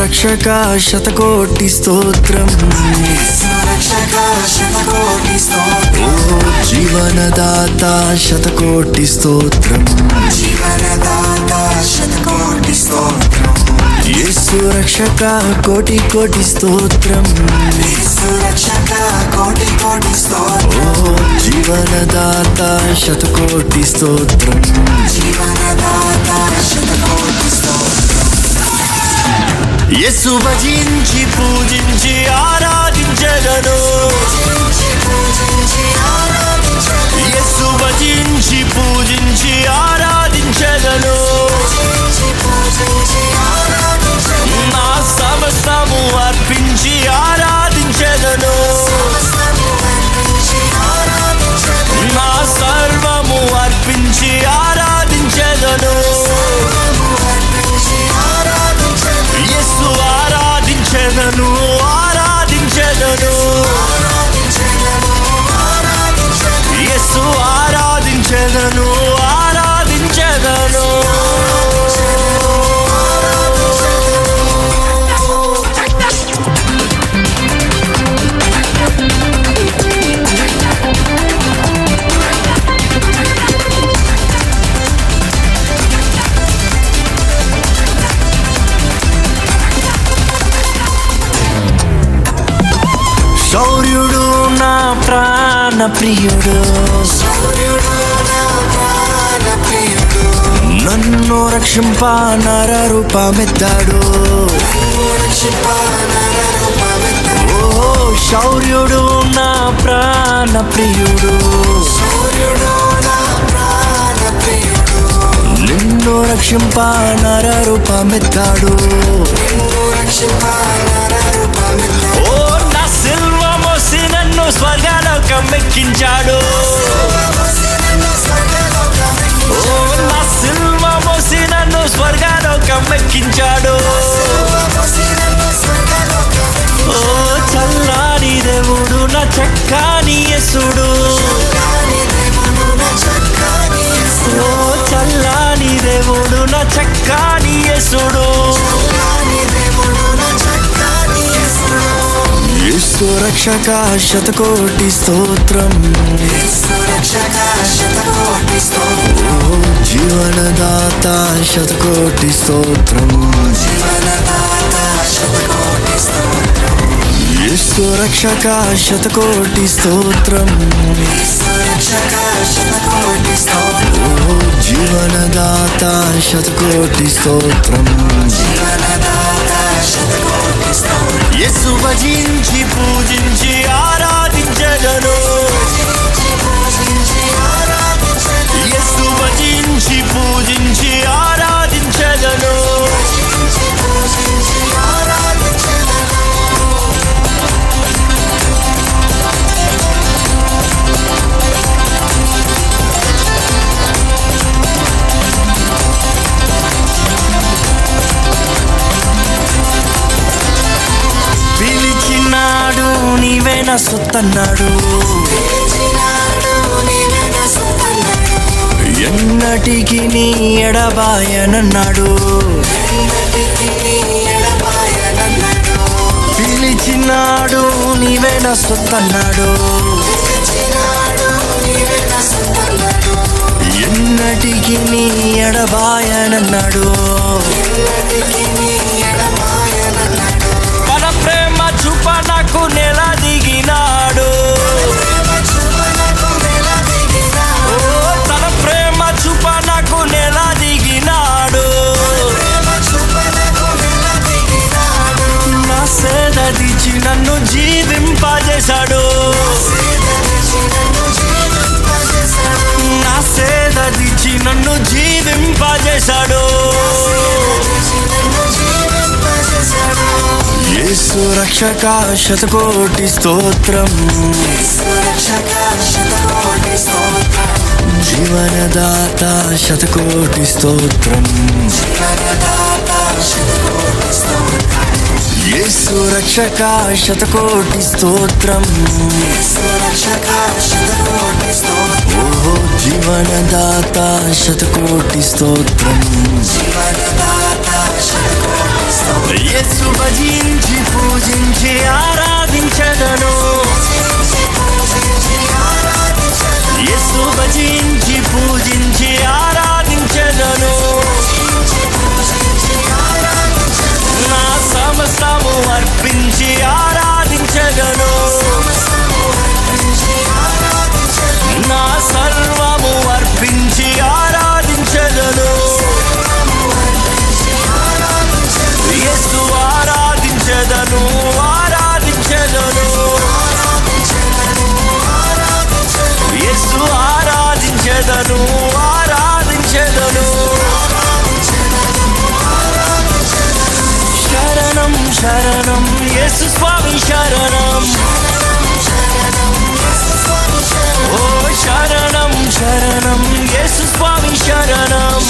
రక్షక శతకోటి స్తోత్రం, ఓ జీవనదాత శతకోటి స్తోత్రం, యేసు రక్షక కోటి కోటి స్తోత్రం, ఓ జీవనదాత శతకోటి స్తోత్రం. యేసు భజించి పూజించి ఆరాధించెదను, యేసు భజించి పూజించి ఆరాధించెదను, నా సమస్తము అర్పించి ఆరాధించెదను, నా సర్వము అర్పించి ఆరాధించెదను, యేసు ఆరాధించెదను, ఆరాధించెదను, యేసు ఆరాధించెదను, ఆరాధించెదను. శౌర్యుడు నా ప్రాణ ప్రియుడు, నన్ను రక్షింప నర రూపమెత్తాడు, ఓ శౌర్యుడు నా ప్రాణ ప్రియుడు, నిన్ను రక్షింప నర రూపమెత్తాడు, ఓ నా సిల్వ మోసి నన్ను స్వర్గలోకం ఎక్కించాడు, ఓ నా సిల్వ మోసి నన్ను స్వర్గలోకం ఎక్కించాడు, ఓ చల్లాని దేవుడు నా చక్కని యేసుడు, ఓ చల్లాని దేవుడు నా చక్కని యేసుడు, యేసు రక్షక శతకోటి స్తోత్రం, ఓ జీవనదాత శతకోటి స్తోత్రం, యేసు రక్షక శతకోటి స్తోత్రం, ఓ జీవనదాత శతకోటి స్తోత్రం. యేసు భజించి పూజించి ఆరాధించెదను, యేసు భజించి పూజించి ఆరాధించెదను, పిలిచినాడు నీవే నా సొత్తన్నాడు, ఎన్నటికి నీ ఎడబాయనన్నాడు, పిలిచినాడు నీవే నా సొత్తన్నాడు, ఎన్నటికి నీ ఎడబాయనన్నాడు, తన ప్రేమ చూప నాకు నెల దిగినాడు, ఓ తన ప్రేమ చూప నాకు నెల దిగినాడు, నా సేద దిచి నన్ను జీవింపజేశాడు, నా సేద దిచి నన్ను జీవింపజేశాడు, యేసు రక్షక శతకోటి స్తోత్రం, జీవనదాత శతకోటి స్తోత్రం, యేసు రక్షక శతకోటి స్తోత్రం, ఓ జీవనదాత శతకోటి స్తోత్రం. యేసు భజించి పూజించి ఆరాధించెదను యేసు భజించి పూజించి ఆరాధించెదను నా సమస్తము అర్పించి ఆరాధించెదను నా సర్వము అర్పించి ఆరాధించెదను యేసు ఆరాధించెదను ఆరాధించెదను యేసు ఆరాధించెదను ఆరాధించెదను శరణం శరణం యేసు స్వామి శరణం ఓ శరణం శరణం యేసు స్వామి శరణం